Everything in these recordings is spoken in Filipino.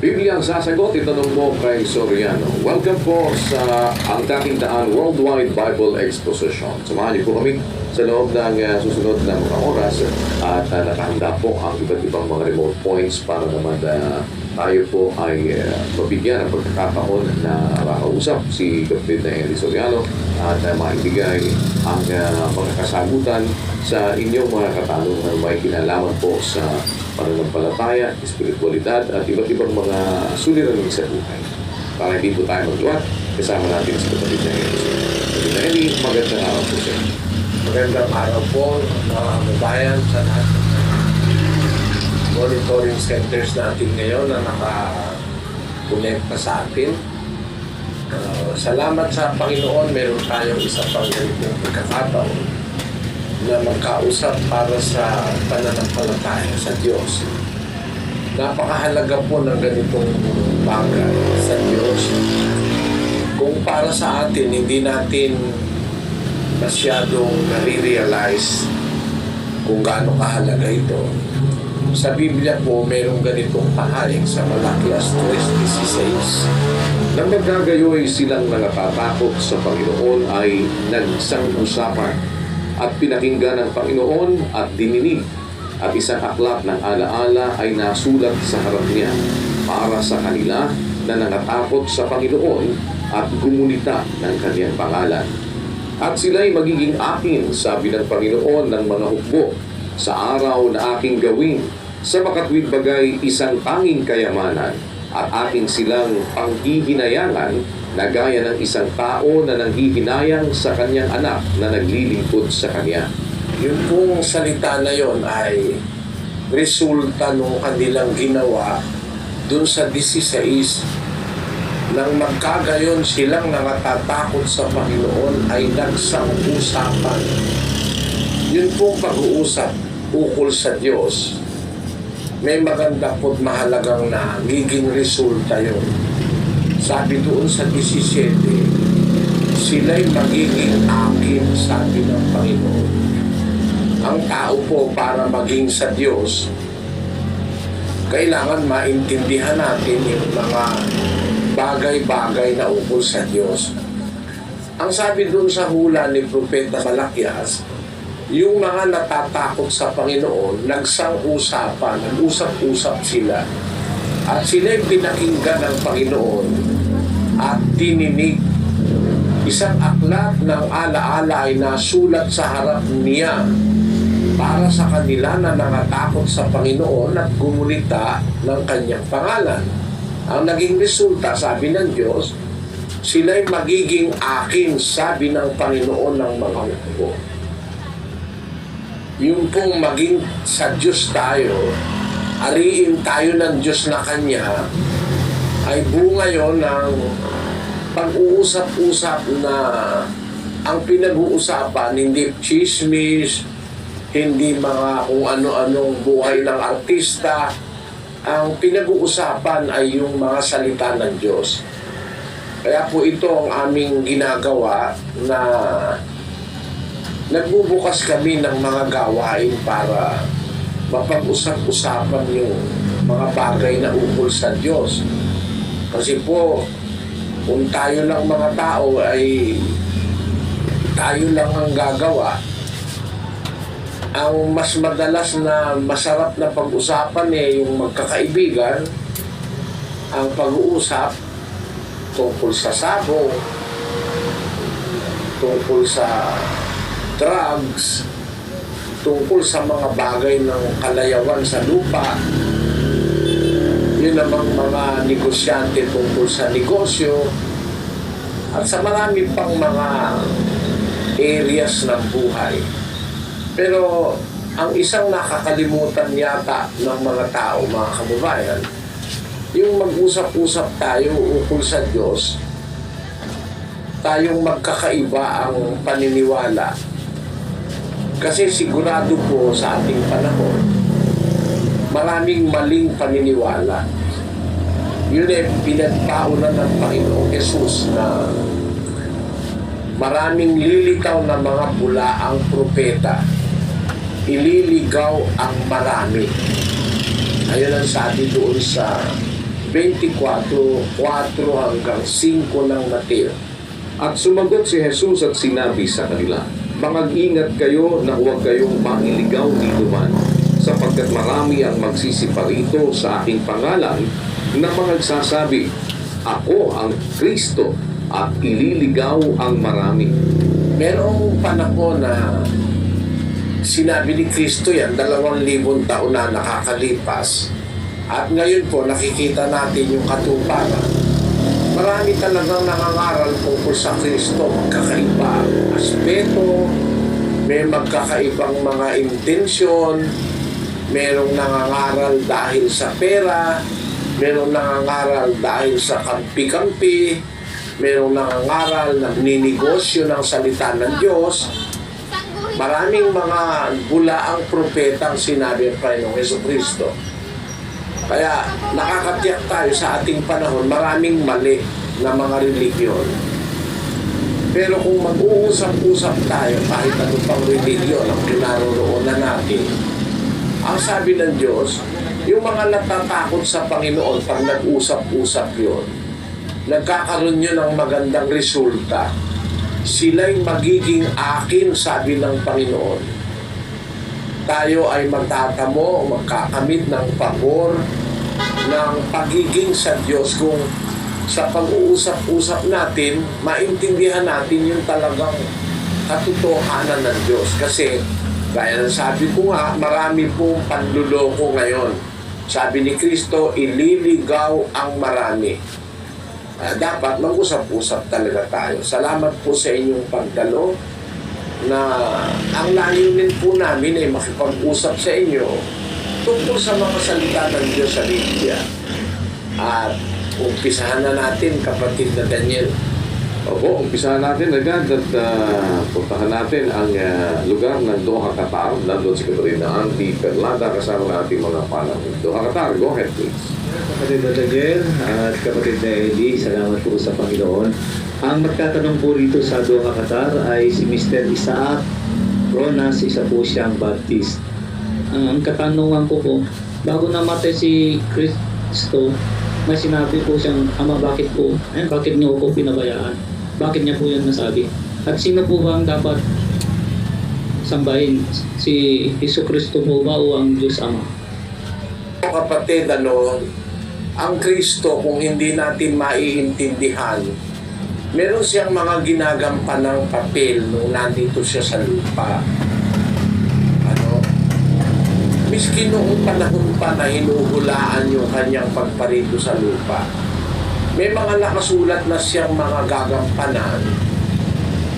Biblia ang sasagot, itanong mo kay Soriano. Welcome po sa ang dating daan Worldwide Bible Exposition. Samahan niyo po kami sa loob ng susunod na mga oras at nakahanda po ang iba't ibang mga remote points para naman tayo po ay mabigyan ng pagkakataon na makausap si Kapatid na Henry Soriano at maibigay ang mga kasagutan sa inyong mga katanungan na may kinalaman po sa pananampalataya, espiritualidad at iba't ibang mga suliranin sa buhay. Para hindi po tayo magluwat, kasama natin si Kapatid na Henry. Kapatid na Henry, magandang araw po sir. Magandang araw po mga kababayan sa lahat ng monitoring centers natin ngayon na nakakonekta sa atin. Salamat sa Panginoon, meron tayong isa pang ganitong pagkakataon na magkausap para sa pananampalataya sa Diyos. Napakahalaga po ng ganitong bagay sa Diyos. Kung para sa atin, hindi natin masyadong nare-realize kung gaano kahalaga ito. Sa Biblia po, mayroong ganitong pahaling sa Malakias 3:16. Nang nagkagayoy silang nangatatakot sa Panginoon ay nagsang-usapan at pinakinggan ng Panginoon at dininig at isang aklat ng alaala ay nasulat sa harap niya para sa kanila na nangatakot sa Panginoon at gumunita ng kanyang pangalan. At sila'y magiging akin, sabi ng Panginoon ng mga hukbo, sa araw na aking gawin sa makatwid bagay isang tanging kayamanan at aking silang panghihinayangan na gaya ng isang tao na nanghihinayang sa kanyang anak na naglilingkod sa kanya. Yung pong salita na yon ay resulta ng kanilang ginawa dun sa 16. Nang magkagayon silang nakatatakot sa Panginoon ay nagsang-usapan. Yun pong pag-uusap ukol sa Diyos, may maganda po't mahalagang nagiging resulta yun. Sabi doon sa 17, sila'y magiging akin, sabi ng Panginoon. Ang tao po para maging sa Diyos, kailangan maintindihan natin yung mga bagay-bagay na ukol sa Diyos. Ang sabi doon sa hula ni Propeta Malakias, yung mga natatakot sa Panginoon, nagsang-usapan, nag-usap-usap sila. At sila'y pinakinggan ng Panginoon at dininig. Isang aklat ng alaala ay nasulat sa harap niya para sa kanila na nangatakot sa Panginoon at gumunita ng kanyang pangalan. Ang naging resulta, sabi ng Diyos, sila'y magiging akin, sabi ng Panginoon ng mga hukbo. Yung pong maging sa Diyos tayo, ariin tayo ng Diyos na Kanya, ay bunga yon ng pag-uusap-usap na ang pinag-uusapan, hindi chismis, hindi mga kung ano-anong buhay ng artista. Ang pinag-uusapan ay yung mga salita ng Diyos. Kaya po ito ang aming ginagawa na nagbubukas kami ng mga gawain para mapag-usap-usapan yung mga bagay na ukol sa Diyos. Kasi po, kung tayo lang mga tao ay tayo lang ang gagawa, ang mas madalas na masarap na pag-usapan yung magkakaibigan, ang pag-uusap tungkol sa sabong, tungkol sa drugs, tungkol sa mga bagay ng kalayawan sa lupa, yun namang mga negosyante tungkol sa negosyo, at sa marami pang mga areas ng buhay. Pero ang isang nakakalimutan yata ng mga tao, mga kababayan, yung mag-usap-usap tayo ukol sa Diyos, tayong magkakaiba ang paniniwala. Kasi sigurado po sa ating panahon, maraming maling paniniwala. Yun ay pinagpaunan ng Panginoong Jesus na maraming lilitaw na mga bulaang propeta. Ililigaw ang marami. Ayun ang sabi doon sa 24, 4 hanggang 5 ng Mateo. At sumagot si Jesus at sinabi sa kanila, "Mag-ingat kayo na huwag kayong mailigaw dito man, sapagkat marami ang magsisiparito sa aking pangalan na mga nagsasabi, ako ang Kristo, at ililigaw ang marami." Merong panahon na sinabi ni Kristo yan, 2,000 taon na nakakalipas. At ngayon po, nakikita natin yung katuparan. Marami talagang nangangaral tungkol sa Kristo, magkakaiba ang aspeto, may magkakaibang mga intensyon, merong nangangaral dahil sa pera, merong nangangaral dahil sa kampi-kampi, merong nangangaral na ninegosyo ng salita ng Diyos. Maraming mga bulaang propetang sinabi ng Panginoong Jesucristo. Kaya nakakatiyak tayo sa ating panahon, maraming mali na mga religion. Pero kung mag-uusap-usap tayo kahit ano pang religion ang kinaroroonan natin, ang sabi ng Diyos, yung mga natatakot sa Panginoon pag nag-usap-usap yun, nagkakaroon yun ng magandang resulta. Sila'y magiging akin, sabi ng Panginoon. Tayo ay magtatamo, magkakamit ng pabor, ng pagiging sa Diyos kung sa pag-uusap-usap natin, maintindihan natin yung talagang katotohanan ng Diyos. Kasi, gaya ng sabi ko nga, marami pong panluloko ngayon. Sabi ni Kristo, ililigaw ang marami. Dapat mag-usap-usap talaga tayo. Salamat po sa inyong pagdalo na ang layunin po namin ay makipag-usap sa inyo tungkol sa mga salita ng Diyos sa Biblia. At umpisahan na natin, kapatid na Daniel. Opo, umpisahan natin agad at puntahan natin ang lugar ng Doha, Qatar. Nandun si Katarina Anti Perlada kasama ng ating mga panahon. Doha, Qatar, go ahead please. Kapatid na Daniel at kapatid na Eli, salamat po sa Panginoon. Ang magtatanong po rito sa Doha, Qatar ay si Mr. Isaac Ronas, isa po siyang Baptist. Ang katanungan ko po, bago namatay si Kristo, may sinabi po siyang, Ama, bakit niyo ako pinabayaan? Bakit niya po yan nasabi? At sino po ba ang dapat sambahin? Si Jesucristo po ba o ang Diyos Ama? Kapatid, ang Kristo, kung hindi natin maiintindihan, meron siyang mga ginagampanang papel nung nandito siya sa lupa. Miski noong panahon pa na hinuhulaan yung kanyang pagparito sa lupa, may mga nakasulat na siyang mga gagampanan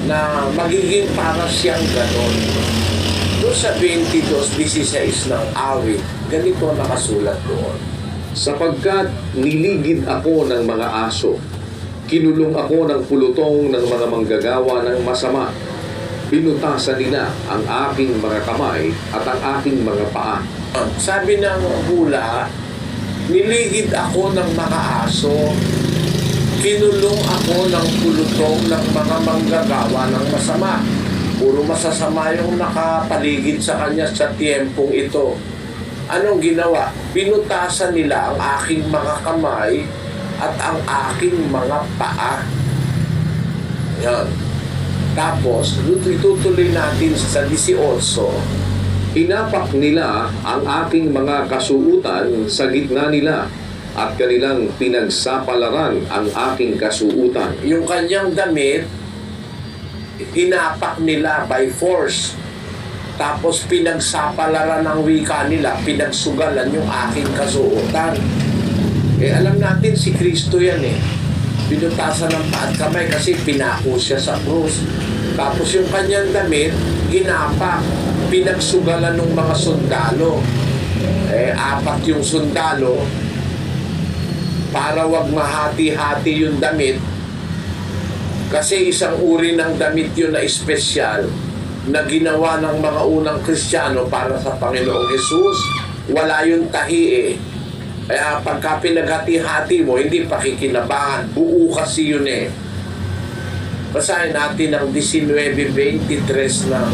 na magiging para siyang ganon. Doon sa 22:16 ng awit, ganito nakasulat doon. Sapagkat niligid ako ng mga aso, kinulong ako ng pulutong ng mga manggagawa ng masama. Binutasan nila ang aking mga kamay at ang aking mga paa. Sabi ng hula, niligid ako ng mga aso, kinulong ako ng pulutong ng mga manggagawa ng masama. Puro masasama yung nakapaligid sa kanya sa tiyempong ito. Anong ginawa? Binutasan nila ang aking mga kamay at ang aking mga paa. Yan. Tapos, itutuloy natin sa 18. Inapak nila ang aking mga kasuutan sa gitna nila at kanilang pinagsapalaran ang aking kasuutan. Yung kanyang damit, inapak nila by force. Tapos pinagsapalaran ng wika nila, pinagsugalan yung aking kasuutan. Alam natin si Kristo yan Binutasan ng paa at kamay kasi pinako siya sa krus. Tapos yung kanyang damit, ginapak, pinagsugalan ng mga sundalo. 4 yung sundalo, para wag mahati-hati yung damit. Kasi isang uri ng damit yun na espesyal, na ginawa ng mga unang Kristiyano para sa Panginoong Jesus. Wala yung tahi Kaya pagka pinaghati-hati mo, hindi pakikinabangan. Buo kasi yun Basahin natin ang 19:23 ng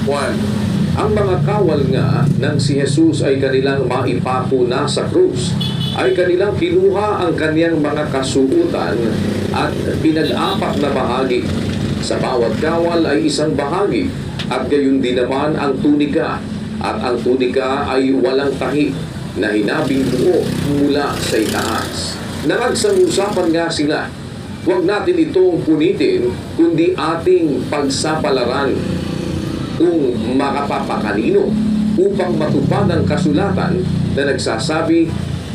1. Ang mga kawal nga ng si Jesus ay kanilang maipako na sa krus ay kanilang kinuha ang kanyang mga kasuutan at pinag-apat na bahagi. Sa bawat kawal ay isang bahagi at gayon din naman ang tunika. At ang tunika ay walang tahi na hinabing buo mula sa itaas. Nangagsamusapan nga sila, huwag natin itong punitin, kundi ating pagsapalaran kung makapapakanino upang matupad ang kasulatan na nagsasabi,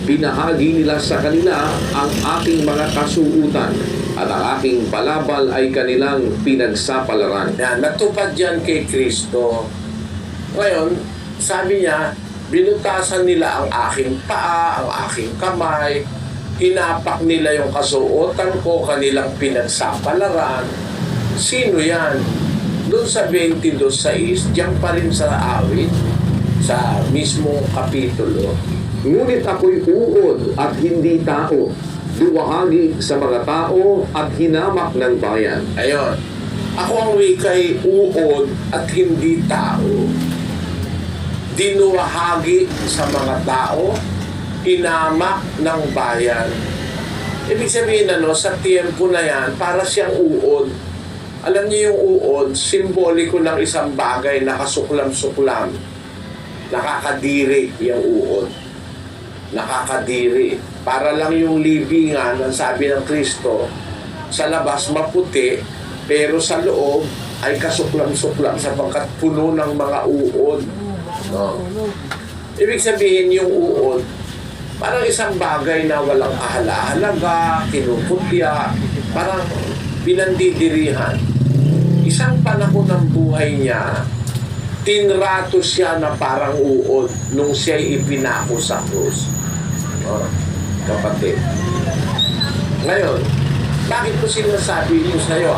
binahagi nila sa kanila ang aking mga kasuutan at ang aking balabal ay kanilang pinagsapalaran. Yan, natupad yan kay Kristo. Ngayon, sabi niya, binutasan nila ang aking paa, ang aking kamay, hinapak nila yung kasuotan ko, kanilang pinagsapalaran. Sino yan? Doon sa 22:6, diyan pa rin sa awit, sa mismong kapitulo. Ngunit ako'y uod at hindi tao, duwahagi sa mga tao at hinamak ng bayan. Ayon, ako ang wikay uod at hindi tao. Dinuwahagi sa mga tao, hinamak ng bayan. Ibig sabihin sa tiempo na yan, para siyang uod. Alam niyo yung uod, simboliko ng isang bagay na kasuklam-suklam. Nakakadiri yung uod. Nakakadiri. Para lang yung libingan, ang sabi ng Kristo, sa labas maputi, pero sa loob ay kasuklam-suklam sapagkat puno ng mga uod. No? Ibig sabihin yung uod, parang isang bagay na walang ahalaga, kinuputya, parang pinandidirihan. Isang panahon ng buhay niya, tinrato siya na parang uod nung siya'y ipinako sa krus. Kapatid. Ngayon, bakit ko sinasabi niyo sa'yo,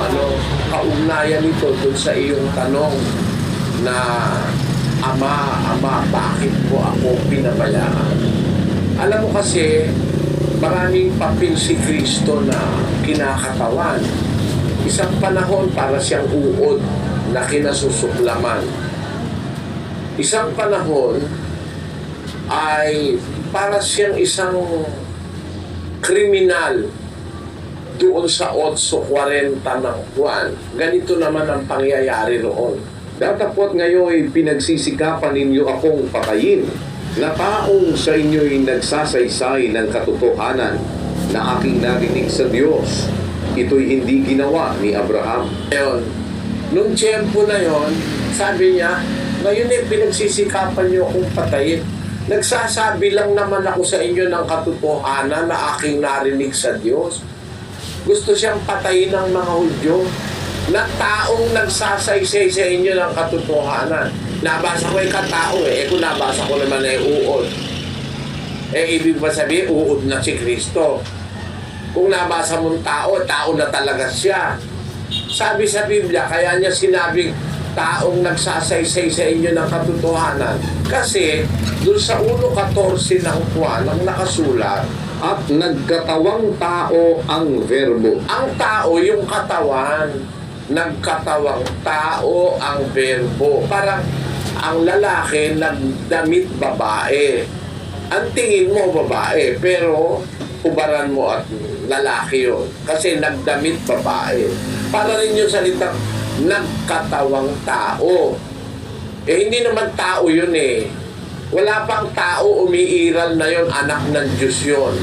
kaugnayan nito dun sa iyong tanong na Ama, bakit mo ako pinabayaan? Alam mo kasi, maraming papel si Kristo na kinakatawan. Isang panahon para siyang uod na kinasusuklaman. Isang panahon ay para siyang isang kriminal doon sa 8:40 ng buwan. Ganito naman ang pangyayari roon. Datapot ngayon pinagsisikapan ninyo akong patayin na taong sa inyo'y nagsasaysay ng katotohanan na aking narinig sa Diyos. Ito'y hindi ginawa ni Abraham. Ngayon, nung tiyempo na yon, sabi niya, ngayon pinagsisikapan niyo akong patayin. Nagsasabi lang naman ako sa inyo ng katotohanan na aking narinig sa Diyos. Gusto siyang patayin ng mga Hudyo na taong nagsasaysay sa inyo ng katotohanan. Nabasa ko yung katao kung nabasa ko naman uod. Ibig ba sabihin, uod na si Kristo? Kung nabasa mong tao, tao na talaga siya. Sabi sa Biblia, kaya niya sinabing taong nagsasaysay sa inyo ng katotohanan. Kasi, doon sa 1:14 ng Juan, ang nakasulat, at nagkatawang tao ang verbo. Ang tao, yung katawan, nagkatawang tao ang verbo. Parang ang lalaki nagdamit babae. Ang tingin mo babae, pero hubaran mo at lalaki yun. Kasi nagdamit babae. Para rin yung salitang nagkatawang tao. Hindi naman tao yun Wala pang tao, umiiral na yun, anak ng Diyos yun.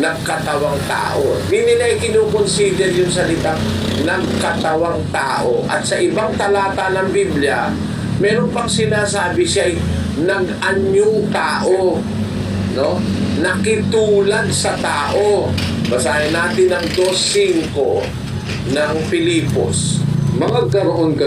Nagkatawang tao. Hindi nila kinukonsider yung salitang nagkatawang tao. At sa ibang talata ng Biblia, meron pang sinasabi siya ay nag-anyong tao. No? Nakitulad sa tao. Basahin natin ang 2:5 ng Filipos. Magkaroon ka